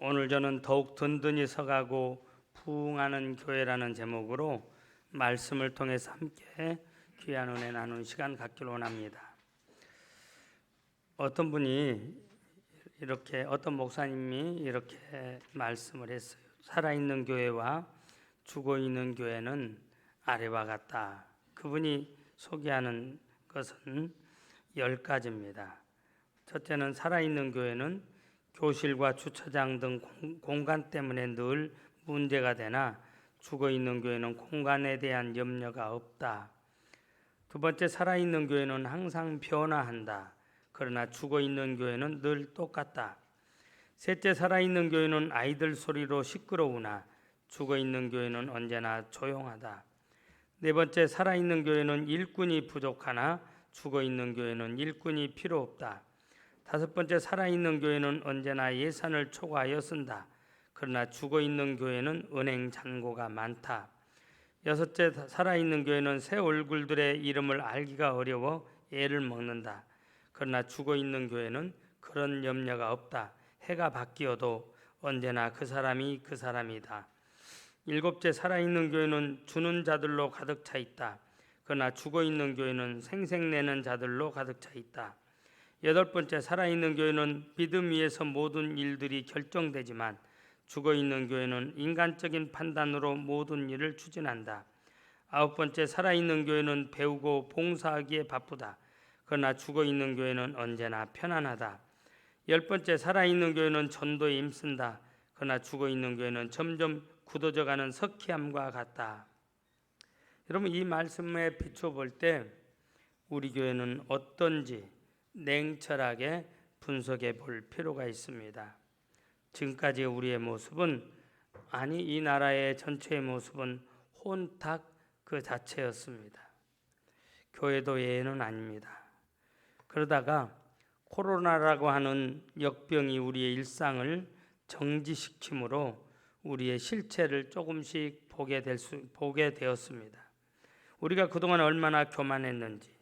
오늘 저는 더욱 든든히 서가고 부흥하는 교회라는 제목으로 말씀을 통해서 함께 귀한 은혜 나누는 시간 갖기를 원합니다. 어떤 목사님이 이렇게 말씀을 했어요. 살아있는 교회와 죽어있는 교회는 아래와 같다. 그분이 소개하는 것은 10가지입니다. 첫째는 살아있는 교회는 교실과 주차장 등 공간 때문에 늘 문제가 되나 죽어있는 교회는 공간에 대한 염려가 없다. 두 번째, 살아있는 교회는 항상 변화한다. 그러나 죽어있는 교회는 늘 똑같다. 셋째, 살아있는 교회는 아이들 소리로 시끄러우나 죽어있는 교회는 언제나 조용하다. 네 번째, 살아있는 교회는 일꾼이 부족하나 죽어있는 교회는 일꾼이 필요 없다. 다섯 번째, 살아있는 교회는 언제나 예산을 초과하여 쓴다. 그러나 죽어있는 교회는 은행 잔고가 많다. 여섯째, 살아있는 교회는 새 얼굴들의 이름을 알기가 어려워 애를 먹는다. 그러나 죽어있는 교회는 그런 염려가 없다. 해가 바뀌어도 언제나 그 사람이 그 사람이다. 일곱째, 살아있는 교회는 주는 자들로 가득 차 있다. 그러나 죽어있는 교회는 생색내는 자들로 가득 차 있다. 여덟 번째, 살아있는 교회는 믿음 위에서 모든 일들이 결정되지만 죽어있는 교회는 인간적인 판단으로 모든 일을 추진한다. 아홉 번째, 살아있는 교회는 배우고 봉사하기에 바쁘다. 그러나 죽어있는 교회는 언제나 편안하다. 열 번째, 살아있는 교회는 전도에 힘쓴다. 그러나 죽어있는 교회는 점점 굳어져가는 석회암과 같다. 여러분, 이 말씀에 비춰볼 때 우리 교회는 어떤지 냉철하게 분석해 볼 필요가 있습니다. 지금까지 우리의 모습은, 아니 이 나라의 전체의 모습은 혼탁 그 자체였습니다. 교회도 예외는 아닙니다. 그러다가 코로나라고 하는 역병이 우리의 일상을 정지시키므로 우리의 실체를 조금씩 보게 되었습니다. 우리가 그동안 얼마나 교만했는지,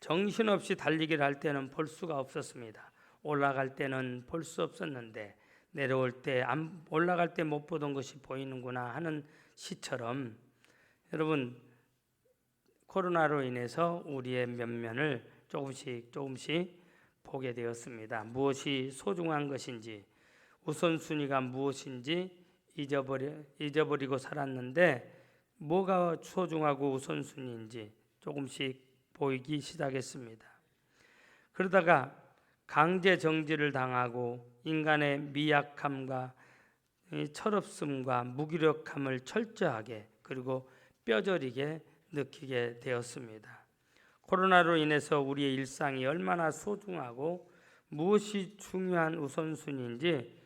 정신없이 달리기를 할 때는 볼 수가 없었습니다. 올라갈 때는 볼 수 없었는데 내려올 때 올라갈 때 못 보던 것이 보이는구나 하는 시처럼, 여러분, 코로나로 인해서 우리의 면면을 조금씩 보게 되었습니다. 무엇이 소중한 것인지, 우선순위가 무엇인지 잊어버리고 살았는데 뭐가 소중하고 우선순위인지 조금씩 보이기 시작했습니다. 그러다가 강제 정지를 당하고 인간의 미약함과 철없음과 무기력함을 철저하게 그리고 뼈저리게 느끼게 되었습니다. 코로나로 인해서 우리의 일상이 얼마나 소중하고 무엇이 중요한 우선순위인지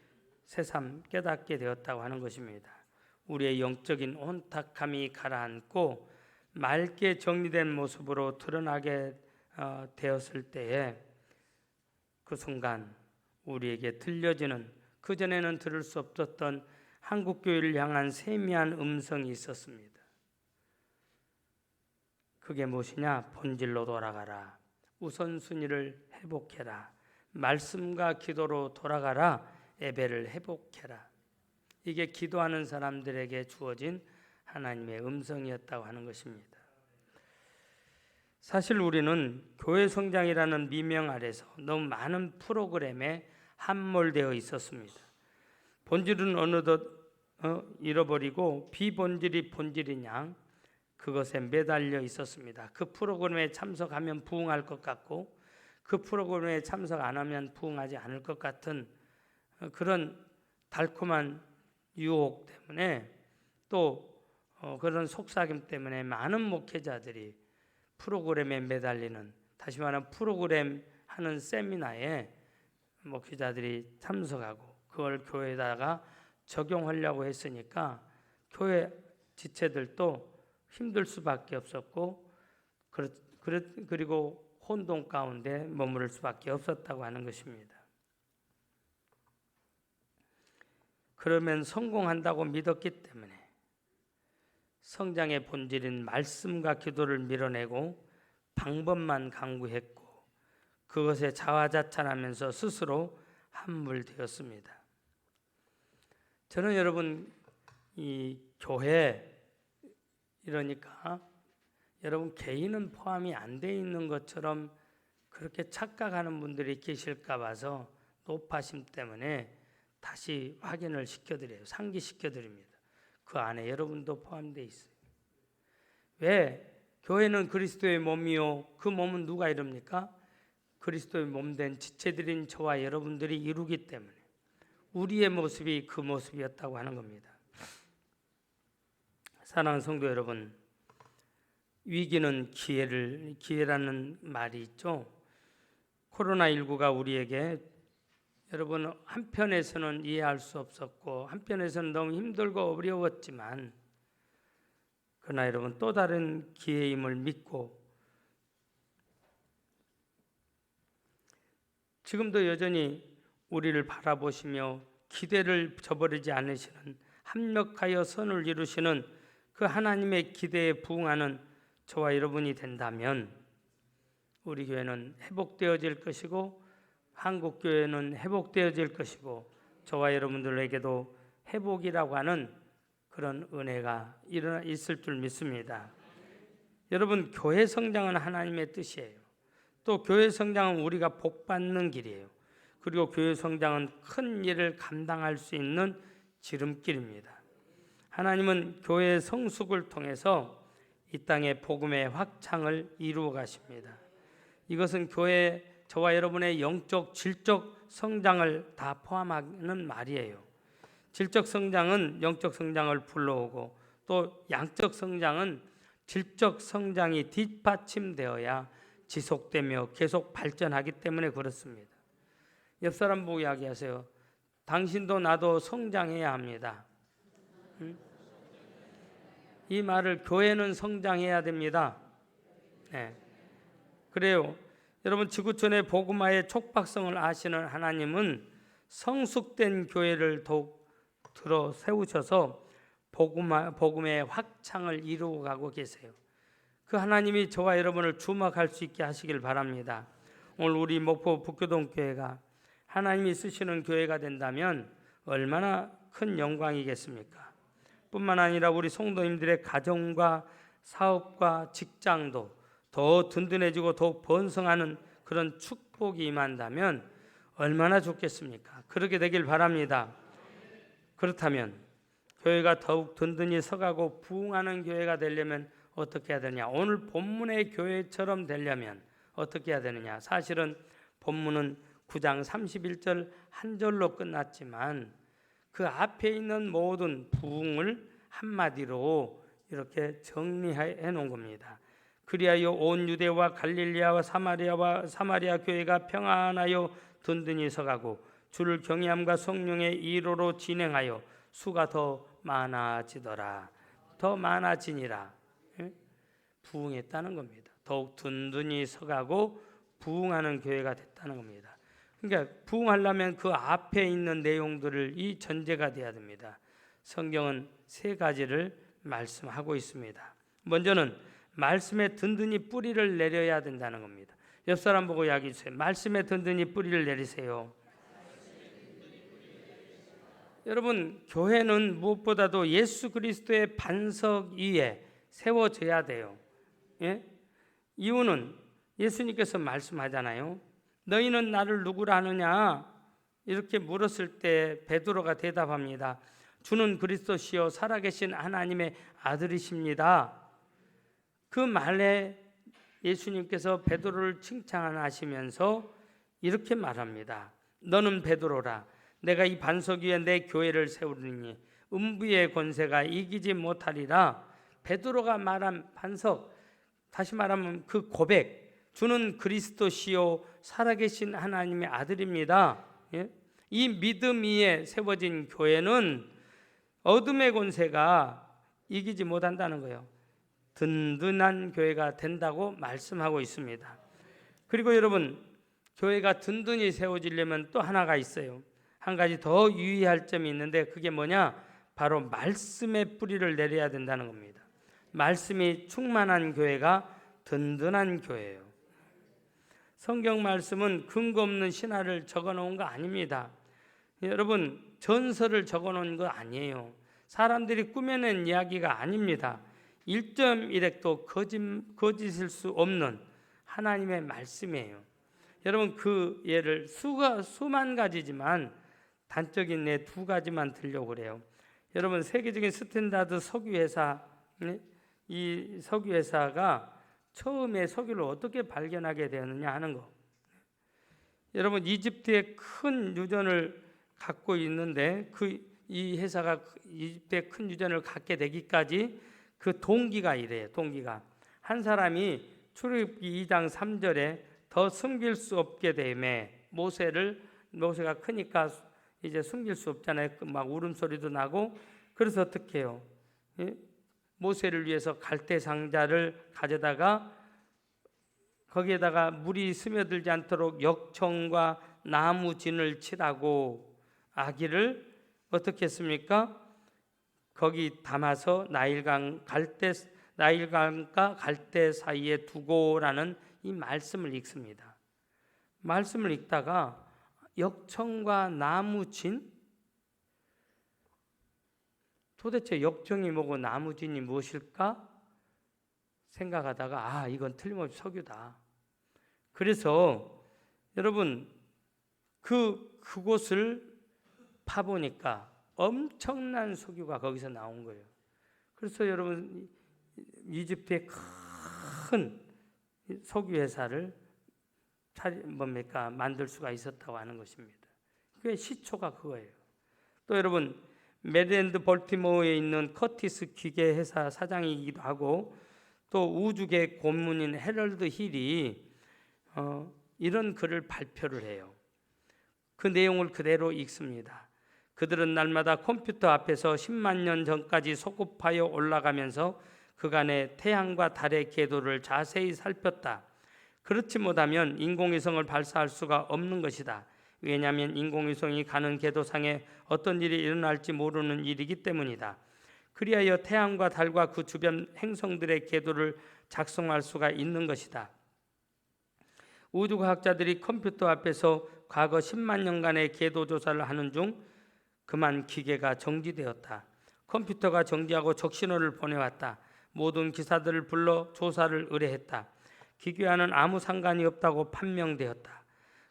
새삼 깨닫게 되었다고 하는 것입니다. 우리의 영적인 혼탁함이 가라앉고 맑게 정리된 모습으로 드러나게 되었을 때에 그 순간 우리에게 들려지는, 그전에는 들을 수 없었던 한국교회를 향한 세미한 음성이 있었습니다. 그게 무엇이냐? 본질로 돌아가라. 우선순위를 회복해라. 말씀과 기도로 돌아가라. 예배를 회복해라. 이게 기도하는 사람들에게 주어진 하나님의 음성이었다고 하는 것입니다. 사실 우리는 교회 성장이라는 미명 아래서 너무 많은 프로그램에 함몰되어 있었습니다. 본질은 어느덧 잃어버리고 비본질이 본질인 양 그것에 매달려 있었습니다. 그 프로그램에 참석하면 부흥할 것 같고 그 프로그램에 참석 안 하면 부흥하지 않을 것 같은 그런 달콤한 유혹 때문에, 또 그런 속삭임 때문에 많은 목회자들이 프로그램에 매달리는, 다시 말하면 프로그램 하는 세미나에 목회자들이 참석하고 그걸 교회에다가 적용하려고 했으니까 교회 지체들도 힘들 수밖에 없었고, 그리고 혼돈 가운데 머무를 수밖에 없었다고 하는 것입니다. 그러면 성공한다고 믿었기 때문에 성장의 본질인 말씀과 기도를 밀어내고 방법만 강구했고 그것에 자화자찬하면서 스스로 함몰되었습니다. 저는 여러분 이 교회 이러니까 여러분 개인은 포함이 안 돼 있는 것처럼 그렇게 착각하는 분들이 계실까 봐서 높아심 때문에 다시 확인을 시켜드려요. 상기시켜드립니다. 그 안에 여러분도 포함되어 있어요. 왜? 교회는 그리스도의 몸이요. 그 몸은 누가 이룹니까? 그리스도의 몸된 지체들인 저와 여러분들이 이루기 때문에 우리의 모습이 그 모습이었다고 하는 겁니다. 사랑하는 성도 여러분, 위기는 기회라는 말이 있죠. 코로나19가 우리에게 여러분 한편에서는 이해할 수 없었고 한편에서는 너무 힘들고 어려웠지만 그러나 여러분 또 다른 기회임을 믿고 지금도 여전히 우리를 바라보시며 기대를 저버리지 않으시는 합력하여 선을 이루시는 그 하나님의 기대에 부응하는 저와 여러분이 된다면 우리 교회는 회복되어질 것이고 한국 교회는 회복되어질 것이고 저와 여러분들에게도 회복이라고 하는 그런 은혜가 있을 줄 믿습니다. 여러분 교회 성장은 하나님의 뜻이에요. 또 교회 성장은 우리가 복받는 길이에요. 그리고 교회 성장은 큰 일을 감당할 수 있는 지름길입니다. 하나님은 교회의 성숙을 통해서 이 땅의 복음의 확장을 이루어 가십니다. 이것은 교회 저와 여러분의 영적, 질적 성장을 다 포함하는 말이에요. 질적 성장은 영적 성장을 불러오고 또 양적 성장은 질적 성장이 뒷받침되어야 지속되며 계속 발전하기 때문에 그렇습니다. 옆 사람 보고 이야기하세요. 당신도 나도 성장해야 합니다. 이 말을 교회는 성장해야 됩니다. 네. 그래요. 여러분 지구촌의 복음화의 촉박성을 아시는 하나님은 성숙된 교회를 더욱 들어 세우셔서 복음의 확장을 이루어가고 계세요. 그 하나님이 저와 여러분을 주목할 수 있게 하시길 바랍니다. 오늘 우리 목포 북교동교회가 하나님이 쓰시는 교회가 된다면 얼마나 큰 영광이겠습니까? 뿐만 아니라 우리 성도님들의 가정과 사업과 직장도 더 든든해지고 더욱 번성하는 그런 축복이 임한다면 얼마나 좋겠습니까? 그렇게 되길 바랍니다. 그렇다면 교회가 더욱 든든히 서가고 부흥하는 교회가 되려면 어떻게 해야 되냐? 오늘 본문의 교회처럼 되려면 어떻게 해야 되느냐? 사실은 본문은 9장 31절 한 절로 끝났지만 그 앞에 있는 모든 부흥을 한마디로 이렇게 정리해 놓은 겁니다. 그리하여 온 유대와 갈릴리아와 사마리아 교회가 평안하여 든든히 서가고 주를 경외함과 성령의 이로로 진행하여 수가 더 많아지더라. 더 많아지니라. 부흥했다는 겁니다. 더욱 든든히 서가고 부흥하는 교회가 됐다는 겁니다. 그러니까 부흥하려면 그 앞에 있는 내용들을 이 전제가 돼야 됩니다. 성경은 세 가지를 말씀하고 있습니다. 먼저는 말씀에 든든히 뿌리를 내려야 된다는 겁니다. 옆 사람 보고 이야기해 주세요. 말씀에 든든히 뿌리를 내리세요. 여러분 교회는 무엇보다도 예수 그리스도의 반석 위에 세워져야 돼요. 예? 이유는 예수님께서 말씀하잖아요. 너희는 나를 누구라 하느냐? 이렇게 물었을 때 베드로가 대답합니다. 주는 그리스도시요 살아계신 하나님의 아들이십니다. 그 말에 예수님께서 베드로를 칭찬하시면서 이렇게 말합니다. 너는 베드로라. 내가 이 반석 위에 내 교회를 세우리니 음부의 권세가 이기지 못하리라. 베드로가 말한 반석, 다시 말하면 그 고백, 주는 그리스도시요 살아계신 하나님의 아들입니다. 예? 이 믿음 위에 세워진 교회는 어둠의 권세가 이기지 못한다는 거예요. 든든한 교회가 된다고 말씀하고 있습니다. 그리고 여러분 교회가 든든히 세워지려면 또 하나가 있어요. 한 가지 더 유의할 점이 있는데 그게 뭐냐? 바로 말씀의 뿌리를 내려야 된다는 겁니다. 말씀이 충만한 교회가 든든한 교회예요. 성경 말씀은 근거 없는 신화를 적어 놓은 거 아닙니다. 여러분 전설을 적어놓은 거 아니에요. 사람들이 꾸며낸 이야기가 아닙니다. 1.1획도 거짓일 수 없는 하나님의 말씀이에요. 여러분 그 예를 수만 가지지만 단적인 예 두 가지만 들려고 그래요. 여러분 세계적인 스탠다드 석유회사, 이 석유회사가 처음에 석유를 어떻게 발견하게 되었느냐 하는 거. 여러분 이집트에 큰 유전을 갖고 있는데 이 회사가 이집트에 큰 유전을 갖게 되기까지 그 동기가 이래요. 동기가 한 사람이 출애굽기 2장 3절에 더 숨길 수 없게 되매 모세가 크니까 이제 숨길 수 없잖아요. 막 울음소리도 나고. 그래서 어떻게 해요? 모세를 위해서 갈대 상자를 가져다가 거기에다가 물이 스며들지 않도록 역청과 나무 진을 칠하고 아기를 어떻게 했습니까? 거기 담아서 나일강과 갈대 사이에 두고라는 이 말씀을 읽습니다. 말씀을 읽다가 역청과 나무진? 도대체 역청이 뭐고 나무진이 무엇일까? 생각하다가 이건 틀림없이 석유다. 그래서 여러분 그곳을 파보니까 엄청난 석유가 거기서 나온 거예요. 그래서 여러분 이집트의 큰 석유 회사를 만들 수가 있었다고 하는 것입니다. 그게 시초가 그거예요. 또 여러분 메릴랜드 볼티모어에 있는 커티스 기계 회사 사장이기도 하고 또 우주계 고문인 헤럴드 힐이 이런 글을 발표를 해요. 그 내용을 그대로 읽습니다. 그들은 날마다 컴퓨터 앞에서 10만 년 전까지 소급하여 올라가면서 그간의 태양과 달의 궤도를 자세히 살폈다. 그렇지 못하면 인공위성을 발사할 수가 없는 것이다. 왜냐하면 인공위성이 가는 궤도상에 어떤 일이 일어날지 모르는 일이기 때문이다. 그리하여 태양과 달과 그 주변 행성들의 궤도를 작성할 수가 있는 것이다. 우주과학자들이 컴퓨터 앞에서 과거 10만 년간의 궤도 조사를 하는 중 그만 기계가 정지되었다. 컴퓨터가 정지하고 적신호를 보내왔다. 모든 기사들을 불러 조사를 의뢰했다. 기계와는 아무 상관이 없다고 판명되었다.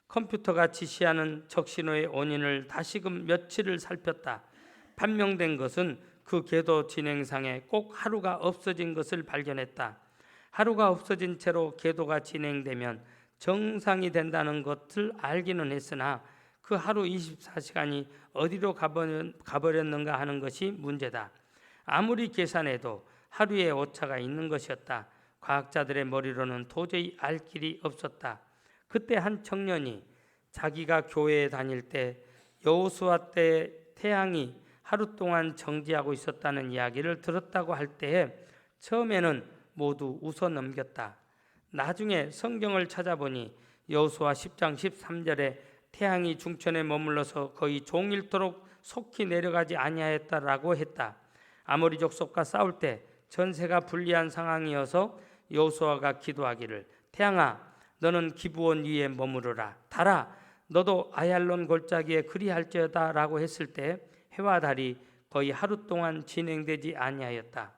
컴퓨터가 지시하는 적신호의 원인을 다시금 며칠을 살폈다. 판명된 것은 그 궤도 진행상에 꼭 하루가 없어진 것을 발견했다. 하루가 없어진 채로 궤도가 진행되면 정상이 된다는 것을 알기는 했으나 그 하루 24시간이 어디로 가버렸는가 하는 것이 문제다. 아무리 계산해도 하루의 오차가 있는 것이었다. 과학자들의 머리로는 도저히 알 길이 없었다. 그때 한 청년이 자기가 교회에 다닐 때 여호수아 때 태양이 하루 동안 정지하고 있었다는 이야기를 들었다고 할 때에 처음에는 모두 웃어 넘겼다. 나중에 성경을 찾아보니 여호수아 10장 13절에 태양이 중천에 머물러서 거의 종일토록 속히 내려가지 아니하였다라고 했다. 아모리 족속과 싸울 때 전세가 불리한 상황이어서 여호수아가 기도하기를 태양아 너는 기브온 위에 머무르라. 달아 너도 아얄론 골짜기에 그리할지어다 라고 했을 때 해와 달이 거의 하루 동안 진행되지 아니하였다.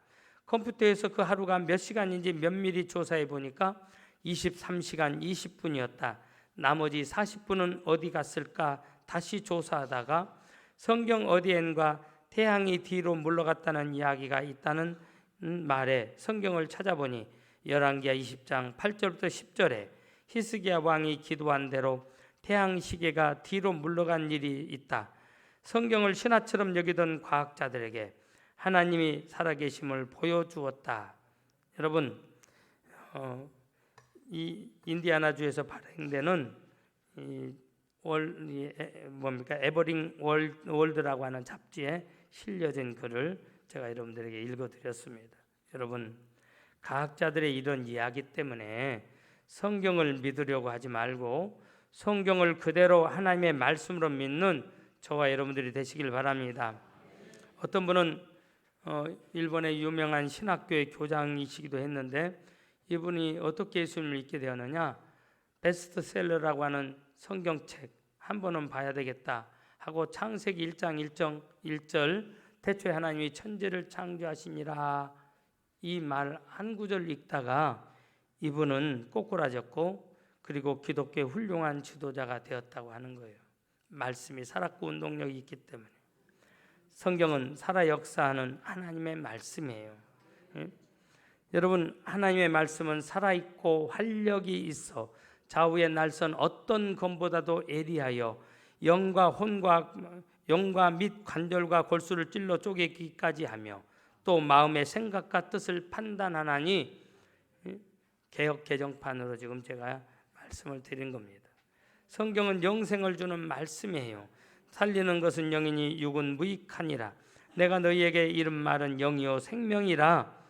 컴퓨터에서 그 하루가 몇 시간인지 면밀히 조사해 보니까 23시간 20분이었다. 나머지 40분은 어디 갔을까 다시 조사하다가 성경 어디엔가 태양이 뒤로 물러갔다는 이야기가 있다는 말에 성경을 찾아보니 열왕기하 20장 8절부터 10절에 히스기야 왕이 기도한 대로 태양 시계가 뒤로 물러간 일이 있다. 성경을 신화처럼 여기던 과학자들에게 하나님이 살아계심을 보여주었다. 여러분, 이 인디아나주에서 발행되는 에버링 월드라고 하는 잡지에 실려진 글을 제가 여러분들에게 읽어드렸습니다. 여러분, 과학자들의 이런 이야기 때문에 성경을 믿으려고 하지 말고 성경을 그대로 하나님의 말씀으로 믿는 저와 여러분들이 되시길 바랍니다. 어떤 분은 일본의 유명한 신학교의 교장이시기도 했는데 이분이 어떻게 예수님을 믿게 되었느냐? 베스트셀러라고 하는 성경책 한 번은 봐야 되겠다 하고 창세기 1장 1절 태초에 하나님이 천지를 창조하시니라 이 말 한 구절 읽다가 이분은 꼬꾸라졌고 그리고 기독교의 훌륭한 지도자가 되었다고 하는 거예요. 말씀이 살았고 운동력이 있기 때문에. 성경은 살아 역사하는 하나님의 말씀이에요. 여러분, 하나님의 말씀은 살아있고 활력이 있어 좌우의 날선 어떤 검보다도 예리하여 영과 및 관절과 골수를 찔러 쪼개기까지 하며 또 마음의 생각과 뜻을 판단하나니 개역 개정판으로 지금 제가 말씀을 드린 겁니다. 성경은 영생을 주는 말씀이에요. 살리는 것은 영이니 육은 무익하니라. 내가 너희에게 이른 말은 영이요 생명이라.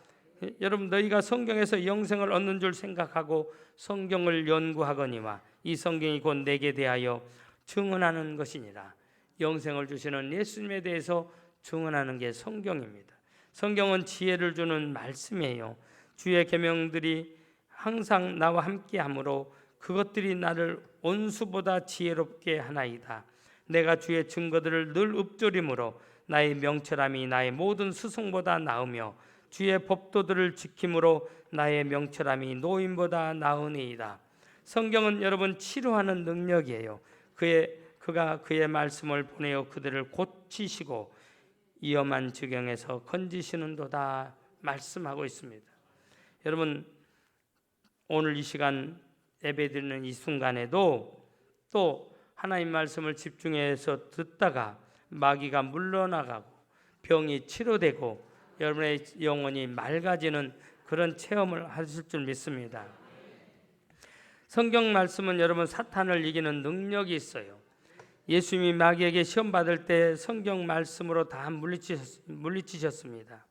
여러분, 너희가 성경에서 영생을 얻는 줄 생각하고 성경을 연구하거니와 이 성경이 곧 내게 대하여 증언하는 것이니라. 영생을 주시는 예수님에 대해서 증언하는 게 성경입니다. 성경은 지혜를 주는 말씀이에요. 주의 계명들이 항상 나와 함께하므로 그것들이 나를 온수보다 지혜롭게 하나이다. 내가 주의 증거들을 늘 읊조림으로 나의 명철함이 나의 모든 스승보다 나으며 주의 법도들을 지킴으로 나의 명철함이 노인보다 나으니이다. 성경은 여러분 치료하는 능력이에요. 그가 그의 말씀을 보내어 그들을 고치시고 위험한 지경에서 건지시는도다 말씀하고 있습니다. 여러분, 오늘 이 시간 예배드리는 이 순간에도 또 하나님 말씀을 집중해서 듣다가 마귀가 물러나가고 병이 치료되고 여러분의 영혼이 맑아지는 그런 체험을 하실 줄 믿습니다. 성경 말씀은 여러분 사탄을 이기는 능력이 있어요. 예수님이 마귀에게 시험 받을 때 성경 말씀으로 다 물리치셨습니다.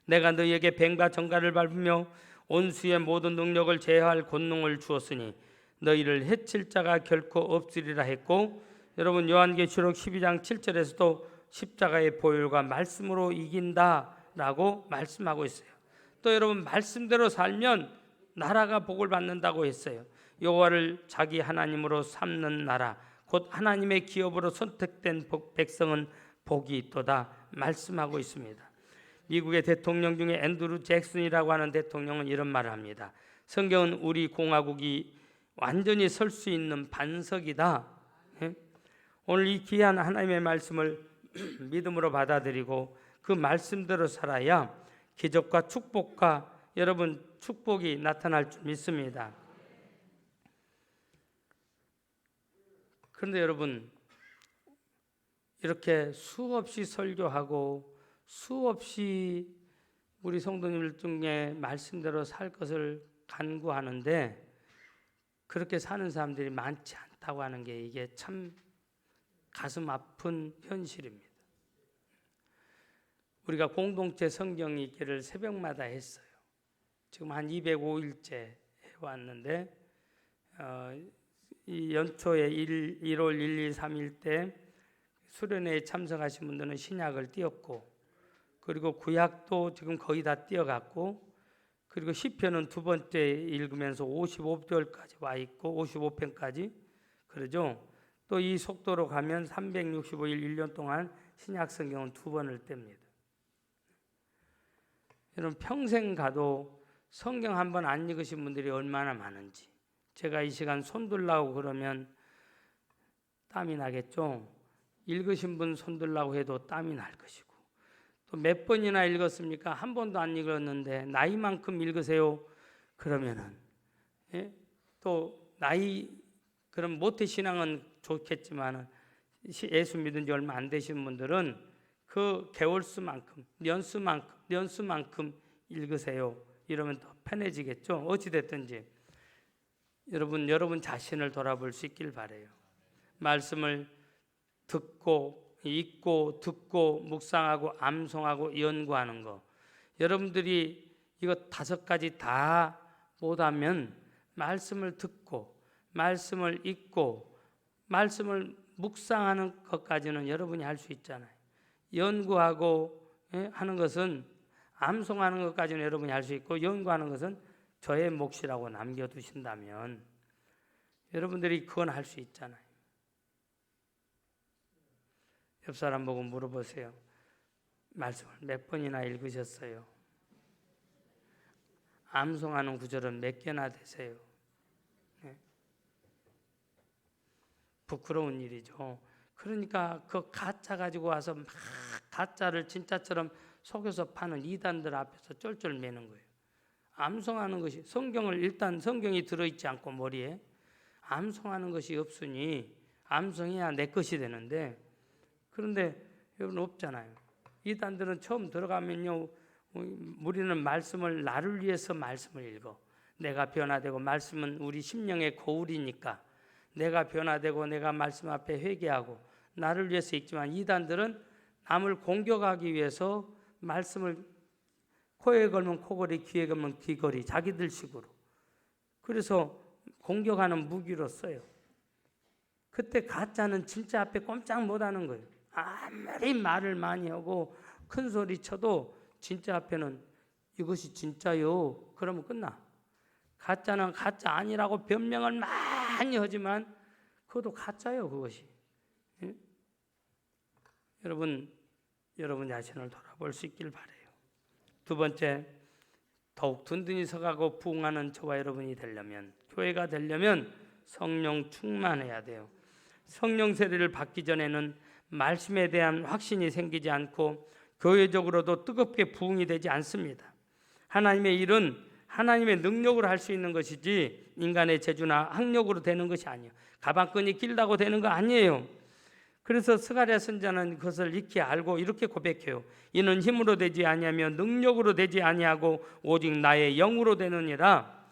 내가 너희에게 뱀과 정갈을 밟으며 온수의 모든 능력을 제어할 권능을 주었으니 너희를 해칠 자가 결코 없으리라 했고, 여러분 요한계시록 12장 7절에서도 십자가의 보혈과 말씀으로 이긴다라고 말씀하고 있어요. 또 여러분 말씀대로 살면 나라가 복을 받는다고 했어요. 여호와를 자기 하나님으로 삼는 나라 곧 하나님의 기업으로 선택된 백성은 복이 있도다 말씀하고 있습니다. 미국의 대통령 중에 앤드루 잭슨이라고 하는 대통령은 이런 말을 합니다. 성경은 우리 공화국이 완전히 설 수 있는 반석이다. 오늘 이 귀한 하나님의 말씀을 믿음으로 받아들이고 그 말씀대로 살아야 기적과 축복과 여러분 축복이 나타날 줄 믿습니다. 그런데 여러분 이렇게 수없이 설교하고 수없이 우리 성도님들 중에 말씀대로 살 것을 간구하는데 그렇게 사는 사람들이 많지 않다고 하는 게 이게 참 가슴 아픈 현실입니다. 우리가 공동체 성경 읽기를 새벽마다 했어요. 지금 한 205일째 해왔는데 이 연초에 1월 1, 2, 3일 때 수련회에 참석하신 분들은 신약을 띄었고 그리고 구약도 지금 거의 다 띄어갔고 그리고 시편은 두 번째 읽으면서 55절까지 와 있고 55편까지 그러죠. 또 이 속도로 가면 365일 1년 동안 신약 성경은 두 번을 뗍니다. 여러분 평생 가도 성경 한 번 안 읽으신 분들이 얼마나 많은지 제가 이 시간 손들라고 그러면 땀이 나겠죠. 읽으신 분 손들라고 해도 땀이 날 것이고 또 몇 번이나 읽었습니까? 한 번도 안 읽었는데 나이만큼 읽으세요. 그러면은 또 나이 그럼 모태신앙은 좋겠지만 예수 믿은 지 얼마 안 되신 분들은 그 개월수만큼 년수만큼 읽으세요. 이러면 더 편해지겠죠. 어찌됐든지 여러분 자신을 돌아볼 수 있길 바라요. 말씀을 듣고 읽고 듣고 묵상하고 암송하고 연구하는 거 여러분들이 이거 5가지 다 못하면 말씀을 듣고 말씀을 읽고 말씀을 묵상하는 것까지는 여러분이 할 수 있잖아요. 연구하고 하는 것은 암송하는 것까지는 여러분이 할 수 있고 연구하는 것은 저의 몫이라고 남겨두신다면 여러분들이 그건 할 수 있잖아요. 옆 사람 보고 물어보세요. 말씀을 몇 번이나 읽으셨어요? 암송하는 구절은 몇 개나 되세요? 네. 부끄러운 일이죠. 그러니까 그 가짜 가지고 와서 막 가짜를 진짜처럼 속여서 파는 이단들 앞에서 쫄쫄 매는 거예요. 암송하는 것이, 성경을 일단 성경이 들어있지 않고 머리에 암송하는 것이 없으니 암송해야 내 것이 되는데, 그런데 여러분 없잖아요. 이단들은 처음 들어가면요, 우리는 말씀을 나를 위해서 말씀을 읽어. 내가 변화되고, 말씀은 우리 심령의 거울이니까 내가 변화되고 내가 말씀 앞에 회개하고 나를 위해서 읽지만, 이단들은 남을 공격하기 위해서 말씀을 코에 걸면 코걸이, 귀에 걸면 귀걸이, 자기들 식으로. 그래서 공격하는 무기로 써요. 그때 가짜는 진짜 앞에 꼼짝 못하는 거예요. 아무리 말을 많이 하고 큰 소리 쳐도 진짜 앞에는 이것이 진짜요, 그러면 끝나. 가짜는 가짜 아니라고 변명을 많이 하지만 그것도 가짜요, 그것이. 예? 여러분 자신을 돌아볼 수 있길 바라요. 두 번째, 더욱 든든히 서가고 부흥하는 저와 여러분이 되려면, 교회가 되려면 성령 충만해야 돼요. 성령 세례를 받기 전에는 말씀에 대한 확신이 생기지 않고 교회적으로도 뜨겁게 부흥이 되지 않습니다. 하나님의 일은 하나님의 능력으로 할 수 있는 것이지 인간의 재주나 학력으로 되는 것이 아니에요. 가방끈이 길다고 되는 거 아니에요. 그래서 스가랴 선지자는 그것을 익히 알고 이렇게 고백해요. 이는 힘으로 되지 아니하며 능력으로 되지 아니하고 오직 나의 영으로 되느니라.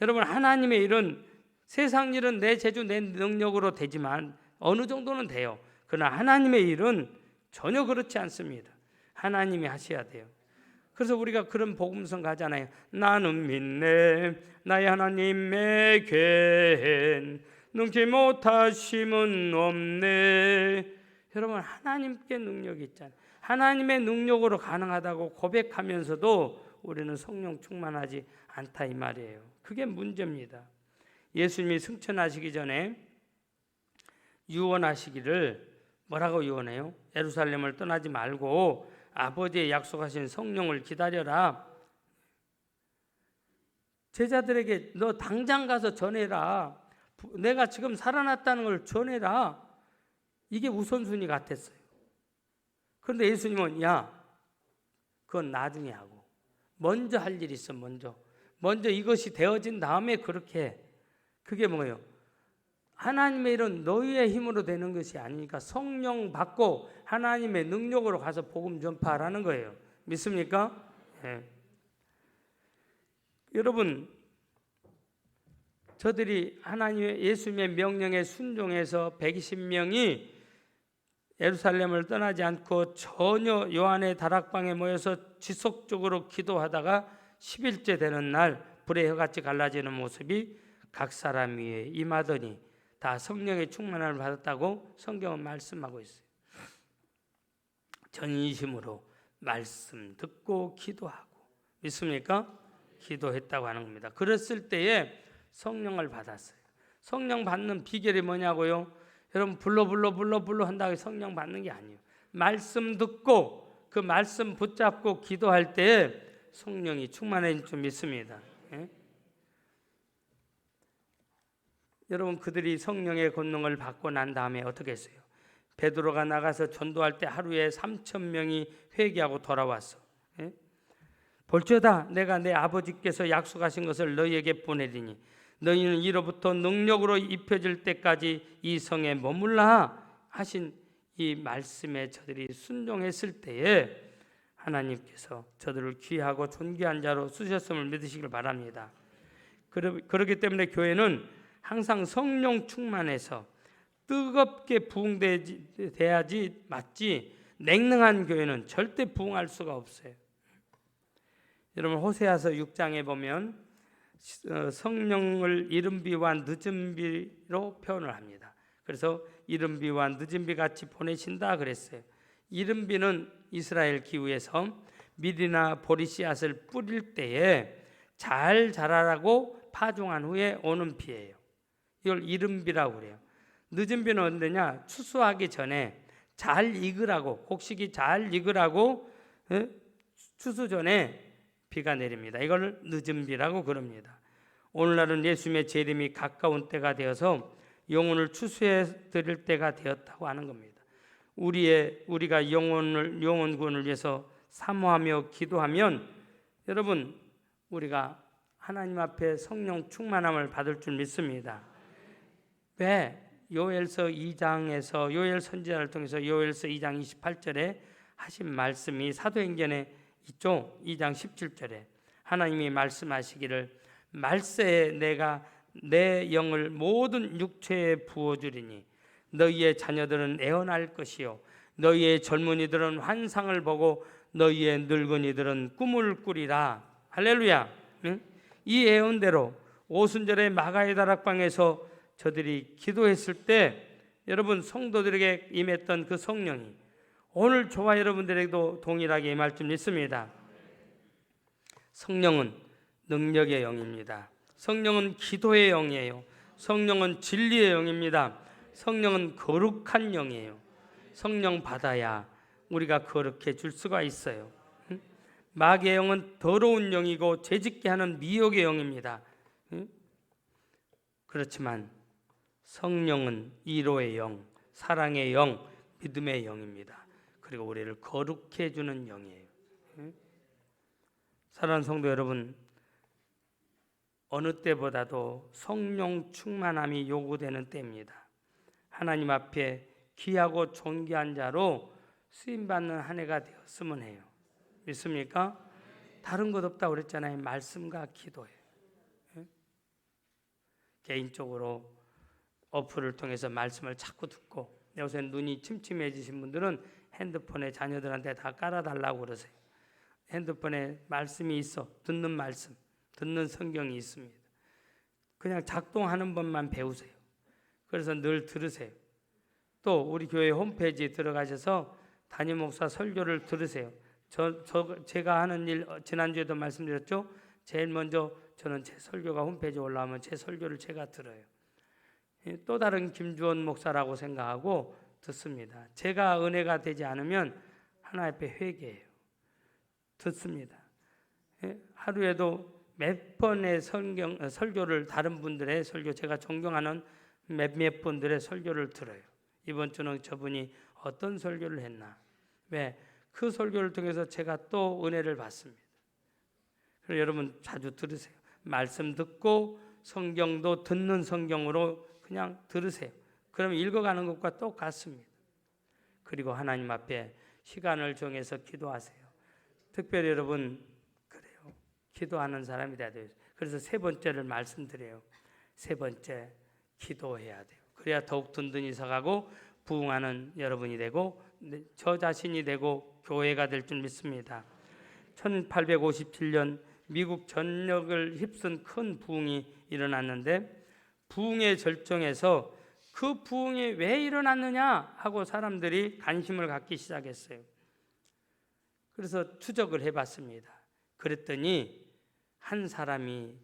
여러분, 하나님의 일은, 세상 일은 내 재주 내 능력으로 되지만 어느 정도는 돼요. 그러나 하나님의 일은 전혀 그렇지 않습니다. 하나님이 하셔야 돼요. 그래서 우리가 그런 복음성 가잖아요. 나는 믿네 나의 하나님에겐 능치 못하심은 없네. 여러분, 하나님께 능력이 있잖아요. 하나님의 능력으로 가능하다고 고백하면서도 우리는 성령 충만하지 않다 이 말이에요. 그게 문제입니다. 예수님이 승천하시기 전에 유언하시기를 뭐라고 유언해요? 예루살렘을 떠나지 말고 아버지의 약속하신 성령을 기다려라. 제자들에게 너 당장 가서 전해라. 내가 지금 살아났다는 걸 전해라. 이게 우선순위 같았어요. 그런데 예수님은 그건 나중에 하고 먼저 할 일이 있어. 먼저 이것이 되어진 다음에 그렇게 해. 그게 뭐예요? 하나님의 일은 너희의 힘으로 되는 것이 아니니까 성령 받고 하나님의 능력으로 가서 복음 전파하라는 거예요. 믿습니까? 네. 여러분, 저들이 하나님의 예수님의 명령에 순종해서 120명이 예루살렘을 떠나지 않고 전혀 요한의 다락방에 모여서 지속적으로 기도하다가 10일째 되는 날 불의 혀같이 갈라지는 모습이 각 사람 위에 임하더니 다 성령의 충만함을 받았다고 성경은 말씀하고 있어요. 전인심으로 말씀 듣고 기도하고, 믿습니까? 기도했다고 하는 겁니다. 그랬을 때에 성령을 받았어요. 성령 받는 비결이 뭐냐고요? 여러분, 불러 한다고 성령 받는 게 아니에요. 말씀 듣고 그 말씀 붙잡고 기도할 때 성령이 충만해진 줄 믿습니다. 예? 여러분, 그들이 성령의 권능을 받고 난 다음에 어떻게 했어요? 베드로가 나가서 전도할 때 하루에 3,000명이 회개하고 돌아왔어. 예? 볼지어다 내가 내 아버지께서 약속하신 것을 너희에게 보내리니 너희는 이로부터 능력으로 입혀질 때까지 이 성에 머물라 하신 이 말씀에 저들이 순종했을 때에 하나님께서 저들을 귀하고 존귀한 자로 쓰셨음을 믿으시길 바랍니다. 그렇기 때문에 교회는 항상 성령 충만해서 뜨겁게 부흥돼야지 맞지, 냉랭한 교회는 절대 부흥할 수가 없어요. 여러분, 호세아서 6장에 보면 성령을 이른비와 늦은비로 표현을 합니다. 그래서 이른비와 늦은비 같이 보내신다 그랬어요. 이른비는 이스라엘 기후에서 밀이나 보리씨앗을 뿌릴 때에 잘 자라라고 파종한 후에 오는 비예요. 이걸 이른비라고 그래요. 늦은비는 언제냐? 추수하기 전에 잘 익으라고, 곡식이 잘 익으라고 추수 전에 비가 내립니다. 이걸 늦은 비라고 그럽니다. 오늘날은 예수님의 재림이 가까운 때가 되어서 영혼을 추수해 드릴 때가 되었다고 하는 겁니다. 우리가 영혼 구원을 위해서 사모하며 기도하면 여러분 우리가 하나님 앞에 성령 충만함을 받을 줄 믿습니다. 왜? 요엘서 2장에서 요엘 선지자를 통해서 요엘서 2장 28절에 하신 말씀이 사도행전에 있죠. 2장 17절에 하나님이 말씀하시기를 말세에 내가 내 영을 모든 육체에 부어주리니 너희의 자녀들은 애원할 것이요 너희의 젊은이들은 환상을 보고 너희의 늙은이들은 꿈을 꾸리라. 할렐루야. 응? 이 예언대로 오순절의 마가의 다락방에서 저들이 기도했을 때 여러분 성도들에게 임했던 그 성령이 오늘 저와 여러분들에게도 동일하게 임할 줄 믿습니다. 성령은 능력의 영입니다. 성령은 기도의 영이에요. 성령은 진리의 영입니다. 성령은 거룩한 영이에요. 성령 받아야 우리가 거룩해질 수가 있어요. 마귀의 영은 더러운 영이고 죄짓게 하는 미혹의 영입니다. 그렇지만 성령은 위로의 영, 사랑의 영, 믿음의 영입니다. 그리고 우리를 거룩해 해주는 영이에요. 사랑하는 성도 여러분, 어느 때보다도 성령 충만함이 요구되는 때입니다. 하나님 앞에 귀하고 존귀한 자로 쓰임받는 한 해가 되었으면 해요. 믿습니까? 다른 것 없다고 그랬잖아요. 말씀과 기도예요. 개인적으로 어플을 통해서 말씀을 자꾸 듣고 요새 눈이 침침해지신 분들은 핸드폰에 자녀들한테 다 깔아달라고 그러세요. 핸드폰에 말씀이 있어. 듣는 말씀, 듣는 성경이 있습니다. 그냥 작동하는 법만 배우세요. 그래서 늘 들으세요. 또 우리 교회 홈페이지에 들어가셔서 담임 목사 설교를 들으세요. 제가 하는 일 지난주에도 말씀드렸죠. 제일 먼저 저는 제 설교가 홈페이지에 올라오면 제 설교를 제가 들어요. 또 다른 김주원 목사라고 생각하고 듣습니다. 제가 은혜가 되지 않으면 하나님 앞에 회개해요. 듣습니다. 하루에도 몇 번의 설교를 다른 분들의 설교 제가 존경하는 몇몇 분들의 설교를 들어요. 이번 주는 저분이 어떤 설교를 했나. 왜? 그 설교를 통해서 제가 또 은혜를 받습니다. 그래서 여러분 자주 들으세요. 말씀 듣고 성경도 듣는 성경으로 그냥 들으세요. 그러면 읽어가는 것과 똑같습니다. 그리고 하나님 앞에 시간을 정해서 기도하세요. 특별히 여러분 그래요. 기도하는 사람이 돼야 돼요. 그래서 세 번째를 말씀드려요. 세 번째 기도해야 돼요. 그래야 더욱 든든히 서가고 부흥하는 여러분이 되고 저 자신이 되고 교회가 될 줄 믿습니다. 1857년 미국 전역을 휩쓴 큰 부흥이 일어났는데 부흥의 절정에서 그 부흥이 왜 일어났느냐 하고 사람들이 관심을 갖기 시작했어요. 그래서 추적을 해봤습니다. 그랬더니 한 사람이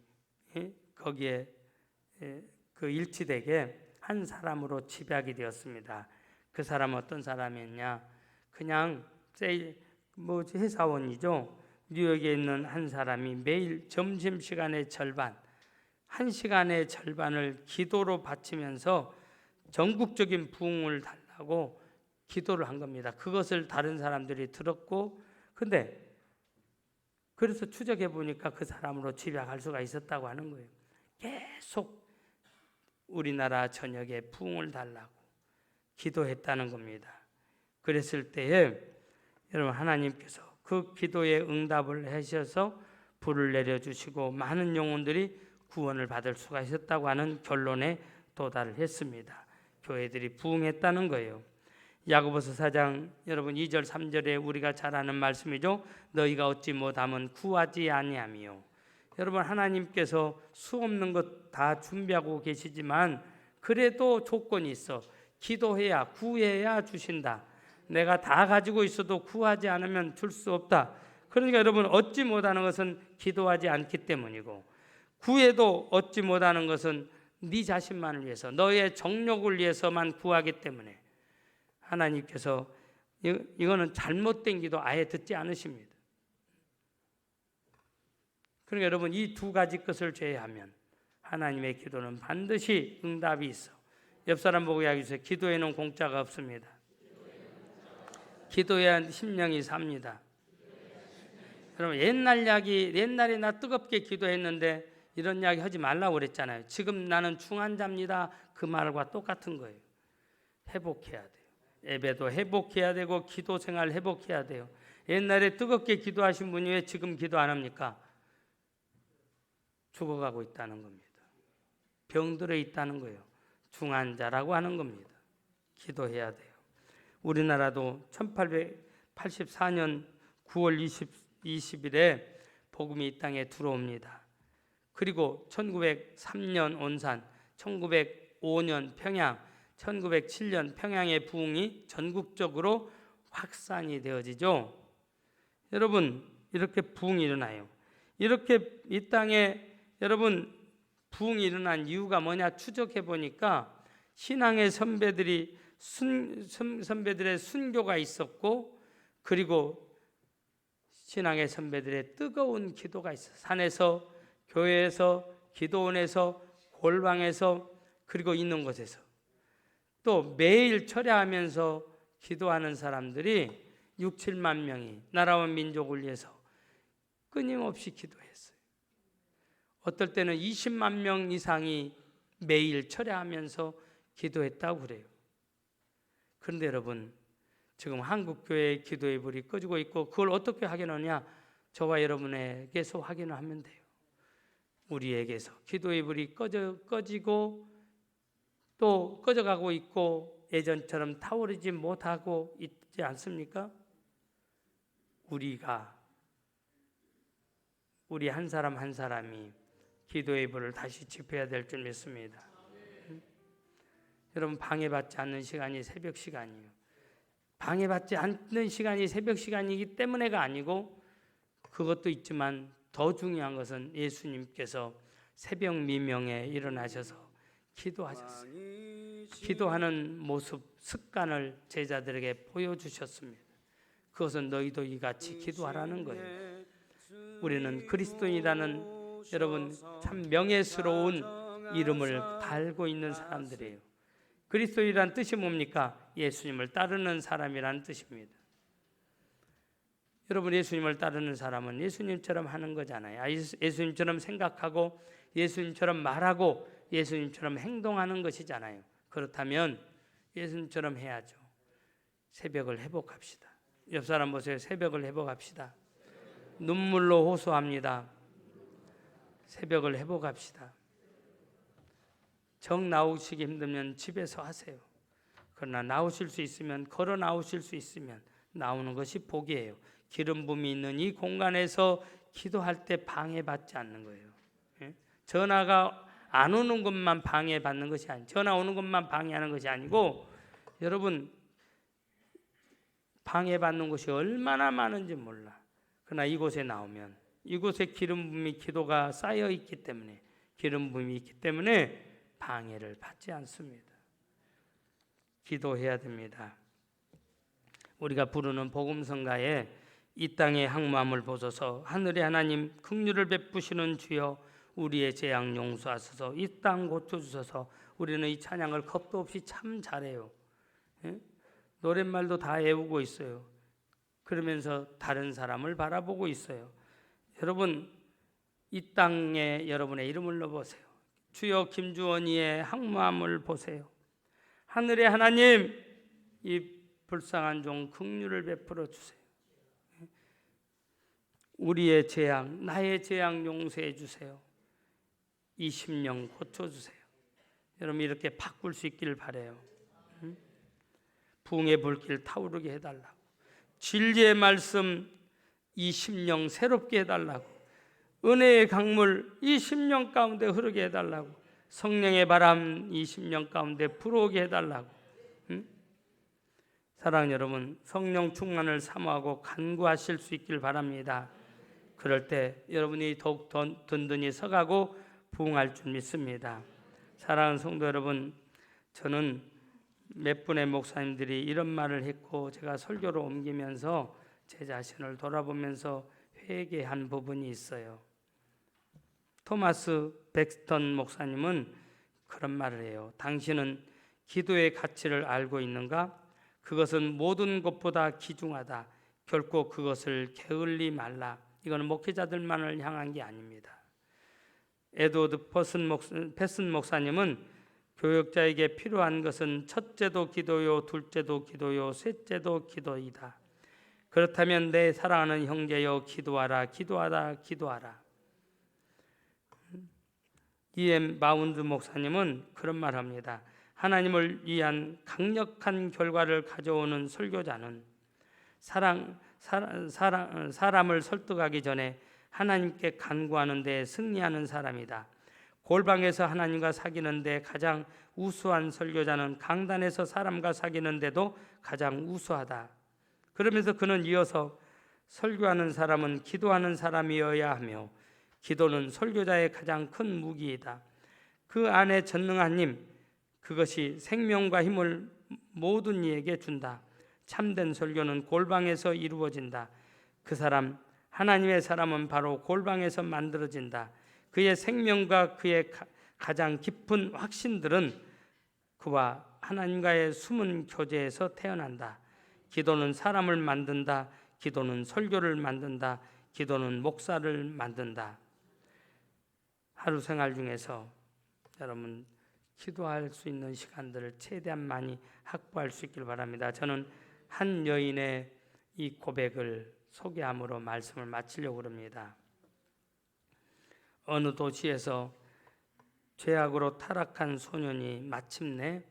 거기에 그 일치되게 한 사람으로 집약이 되었습니다. 그 사람은 어떤 사람이었냐? 그냥 회사원이죠. 뉴욕에 있는 한 사람이 매일 점심시간의 절반, 1시간의 절반을 기도로 바치면서 전국적인 부흥을 달라고 기도를 한 겁니다. 그것을 다른 사람들이 들었고, 근데 그래서 추적해 보니까 그 사람으로 집약할 수가 있었다고 하는 거예요. 계속 우리나라 전역에 부흥을 달라고 기도했다는 겁니다. 그랬을 때에 여러분 하나님께서 그 기도에 응답을 하셔서 불을 내려주시고 많은 영혼들이 구원을 받을 수가 있었다고 하는 결론에 도달을 했습니다. 교회들이 부흥했다는 거예요. 야고보서 4장 여러분 2절 3절에 우리가 잘 아는 말씀이죠. 너희가 얻지 못하면 구하지 아니하며. 여러분 하나님께서 수없는 것 다 준비하고 계시지만 그래도 조건이 있어. 기도해야 구해야 주신다. 내가 다 가지고 있어도 구하지 않으면 줄 수 없다. 그러니까 여러분 얻지 못하는 것은 기도하지 않기 때문이고 구해도 얻지 못하는 것은 네 자신만을 위해서 너의 정욕을 위해서만 구하기 때문에 하나님께서 이거는 잘못된 기도 아예 듣지 않으십니다. 그러니까 여러분 이 두 가지 것을 제외하면 하나님의 기도는 반드시 응답이 있어. 옆 사람 보고 이야기해주세요. 기도에는 공짜가 없습니다. 기도해야 심령이 삽니다. 여러분 옛날에 나 뜨겁게 기도했는데 이런 이야기 하지 말라고 그랬잖아요. 지금 나는 중환자입니다. 그 말과 똑같은 거예요. 회복해야 돼요. 예배도 회복해야 되고 기도 생활 회복해야 돼요. 옛날에 뜨겁게 기도하신 분이 왜 지금 기도 안 합니까? 죽어가고 있다는 겁니다. 병들어 있다는 거예요. 중환자라고 하는 겁니다. 기도해야 돼요. 우리나라도 1884년 9월 20일에 복음이 이 땅에 들어옵니다. 그리고 1903년 온산, 1905년 평양, 1907년 평양의 부흥이 전국적으로 확산이 되어지죠. 여러분 이렇게 부흥이 일어나요. 이렇게 이 땅에 여러분 부흥이 일어난 이유가 뭐냐 추적해 보니까 신앙의 선배들의 순교가 있었고 그리고 신앙의 선배들의 뜨거운 기도가 있어요. 산에서, 교회에서, 기도원에서, 골방에서 그리고 있는 곳에서 또 매일 철야하면서 기도하는 사람들이 6, 7만 명이 나라와 민족을 위해서 끊임없이 기도했어요. 어떨 때는 20만 명 이상이 매일 철야하면서 기도했다고 그래요. 그런데 여러분 지금 한국교회의 기도의 불이 꺼지고 있고 그걸 어떻게 확인하냐? 저와 여러분에게서 확인을 하면 돼요. 우리에게서 기도의 불이 꺼지고 또 꺼져가고 있고 예전처럼 타오르지 못하고 있지 않습니까? 우리 한 사람 한 사람이 기도의 불을 다시 지펴야 될 줄 믿습니다. 여러분 방해받지 않는 시간이 새벽 시간이에요. 방해받지 않는 시간이 새벽 시간이기 때문에가 아니고 그것도 있지만 더 중요한 것은 예수님께서 새벽 미명에 일어나셔서 기도하셨어요. 기도하는 모습, 습관을 제자들에게 보여주셨습니다. 그것은 너희도 이같이 기도하라는 거예요. 우리는 그리스도인이라는 여러분 참 명예스러운 이름을 달고 있는 사람들이에요. 그리스도인이란 뜻이 뭡니까? 예수님을 따르는 사람이라는 뜻입니다. 여러분 예수님을 따르는 사람은 예수님처럼 하는 거잖아요. 예수님처럼 생각하고 예수님처럼 말하고 예수님처럼 행동하는 것이잖아요. 그렇다면 예수님처럼 해야죠. 새벽을 회복합시다. 옆 사람 보세요. 새벽을 회복합시다. 눈물로 호소합니다. 새벽을 회복합시다. 정 나오시기 힘들면 집에서 하세요. 그러나 나오실 수 있으면 걸어 나오실 수 있으면 나오는 것이 복이에요. 기름 부음이 있는 이 공간에서 기도할 때 방해받지 않는 거예요. 전화가 안 오는 것만 방해받는 것이 아니고 전화 오는 것만 방해하는 것이 아니고 여러분 방해받는 것이 얼마나 많은지 몰라. 그러나 이곳에 나오면 이곳에 기름 부음이 기도가 쌓여 있기 때문에 기름 부음이 있기 때문에 방해를 받지 않습니다. 기도해야 됩니다. 우리가 부르는 복음성가에 이 땅의 항무함을 보소서 하늘의 하나님 긍휼을 베푸시는 주여 우리의 재앙 용서하소서 이 땅 고쳐주소서. 우리는 이 찬양을 겁도 없이 참 잘해요. 노랫말도 다 외우고 있어요. 그러면서 다른 사람을 바라보고 있어요. 여러분 이 땅에 여러분의 이름을 넣어보세요. 주여 김주원이의 항무함을 보세요. 하늘의 하나님 이 불쌍한 종 긍휼을 베풀어 주세요. 우리의 재앙 나의 재앙 용서해 주세요. 이 심령 고쳐주세요. 여러분 이렇게 바꿀 수 있기를 바라요. 부흥의 불길 타오르게 해달라고 진리의 말씀 이 심령 새롭게 해달라고 은혜의 강물 이 심령 가운데 흐르게 해달라고 성령의 바람 이 심령 가운데 불어오게 해달라고. 사랑하는 여러분 성령 충만을 사모하고 간구하실 수 있길 바랍니다. 그럴 때 여러분이 더욱 든든히 서가고 부흥할 줄 믿습니다. 사랑하는 성도 여러분 저는 몇 분의 목사님들이 이런 말을 했고 제가 설교로 옮기면서 제 자신을 돌아보면서 회개한 부분이 있어요. 토마스 백스턴 목사님은 그런 말을 해요. 당신은 기도의 가치를 알고 있는가? 그것은 모든 것보다 귀중하다. 결코 그것을 게을리 말라. 이거는 목회자들만을 향한 게 아닙니다. 에드워드 패슨 목사님은 교역자에게 필요한 것은 첫째도 기도요, 둘째도 기도요, 셋째도 기도이다. 그렇다면 내 사랑하는 형제여 기도하라, 기도하라, 기도하라. E.M. 마운드 목사님은 그런 말합니다. 하나님을 위한 강력한 결과를 가져오는 설교자는 사람을 설득하기 전에 하나님께 간구하는 데 승리하는 사람이다. 골방에서 하나님과 사귀는데 가장 우수한 설교자는 강단에서 사람과 사귀는데도 가장 우수하다. 그러면서 그는 이어서 설교하는 사람은 기도하는 사람이어야 하며 기도는 설교자의 가장 큰 무기이다. 그 안에 전능한 힘, 그것이 생명과 힘을 모든 이에게 준다. 참된 설교는 골방에서 이루어진다. 그 사람, 하나님의 사람은 바로 골방에서 만들어진다. 그의 생명과 그의 가장 깊은 확신들은 그와 하나님과의 숨은 교제에서 태어난다. 기도는 사람을 만든다. 기도는 설교를 만든다. 기도는 목사를 만든다. 하루 생활 중에서 여러분 기도할 수 있는 시간들을 최대한 많이 확보할 수 있길 바랍니다. 저는 한 여인의 이 고백을 소개함으로 말씀을 마치려고 합니다. 어느 도시에서 죄악으로 타락한 소년이 마침내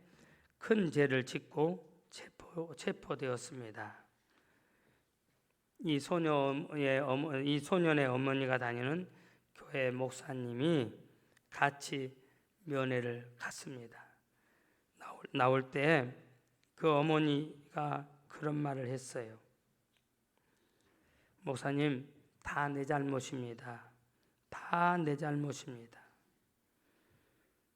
큰 죄를 짓고 체포되었습니다. 이 소년의 어머니가 다니는 교회 목사님이 같이 면회를 갔습니다. 나올 때 그 어머니가 그런 말을 했어요. 목사님, 다 내 잘못입니다. 다 내 잘못입니다.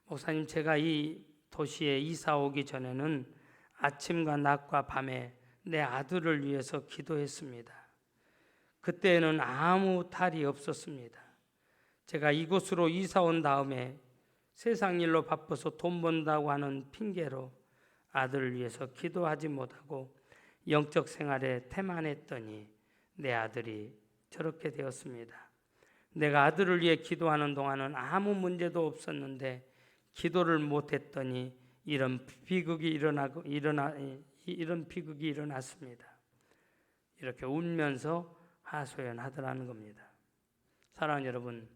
목사님, 제가 이 도시에 이사 오기 전에는 아침과 낮과 밤에 내 아들을 위해서 기도했습니다. 그때는 아무 탈이 없었습니다. 제가 이곳으로 이사 온 다음에 세상 일로 바빠서 돈 번다고 하는 핑계로 아들을 위해서 기도하지 못하고 영적 생활에 태만했더니 내 아들이 저렇게 되었습니다. 내가 아들을 위해 기도하는 동안은 아무 문제도 없었는데 기도를 못했더니 이런 비극이 일어났습니다. 이렇게 울면서 하소연하더라는 겁니다. 사랑하는 여러분,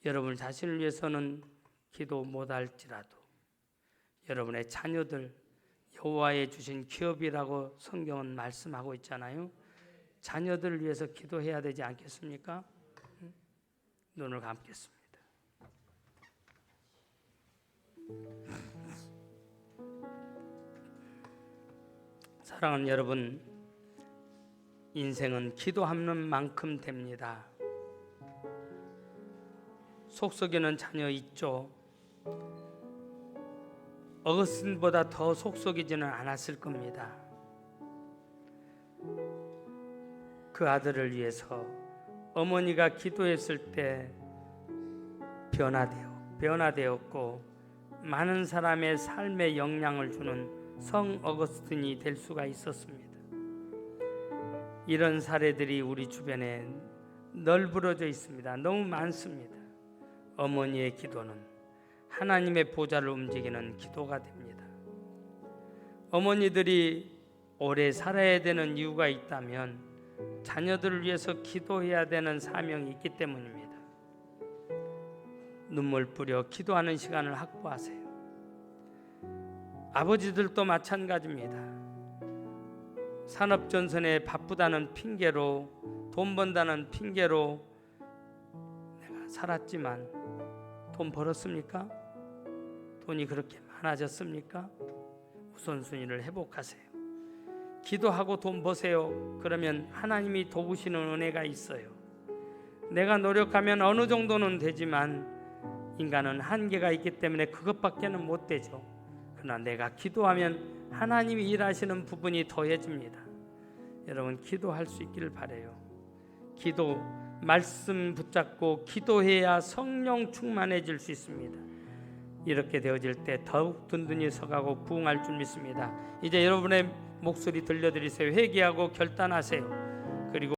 여러분 자신을 위해서는 기도 못할지라도 여러분의 자녀들 여호와의 주신 기업이라고 성경은 말씀하고 있잖아요. 자녀들을 위해서 기도해야 되지 않겠습니까? 눈을 감겠습니다. 사랑하는 여러분, 인생은 기도하는 만큼 됩니다. 속썩이는 자녀 있죠. 어거스틴보다 더 속썩이지는 않았을 겁니다. 그 아들을 위해서 어머니가 기도했을 때 변화되었고 많은 사람의 삶에 영향을 주는 성 어거스틴이 될 수가 있었습니다. 이런 사례들이 우리 주변에 널브러져 있습니다. 너무 많습니다. 어머니의 기도는 하나님의 보좌를 움직이는 기도가 됩니다. 어머니들이 오래 살아야 되는 이유가 있다면 자녀들을 위해서 기도해야 되는 사명이 있기 때문입니다. 눈물 뿌려 기도하는 시간을 확보하세요. 아버지들도 마찬가지입니다. 산업전선에 바쁘다는 핑계로, 돈 번다는 핑계로 내가 살았지만 돈 벌었습니까? 돈이 그렇게 많아졌습니까? 우선순위를 회복하세요. 기도하고 돈 버세요. 그러면 하나님이 도우시는 은혜가 있어요. 내가 노력하면 어느 정도는 되지만 인간은 한계가 있기 때문에 그것밖에는 못 되죠. 그러나 내가 기도하면 하나님이 일하시는 부분이 더해집니다. 여러분 기도할 수 있기를 바라요. 기도, 말씀 붙잡고 기도해야 성령 충만해질 수 있습니다. 이렇게 되어질 때 더욱 든든히 서가고 부응할 줄 믿습니다. 이제 여러분의 목소리 들려드리세요. 회개하고 결단하세요. 그리고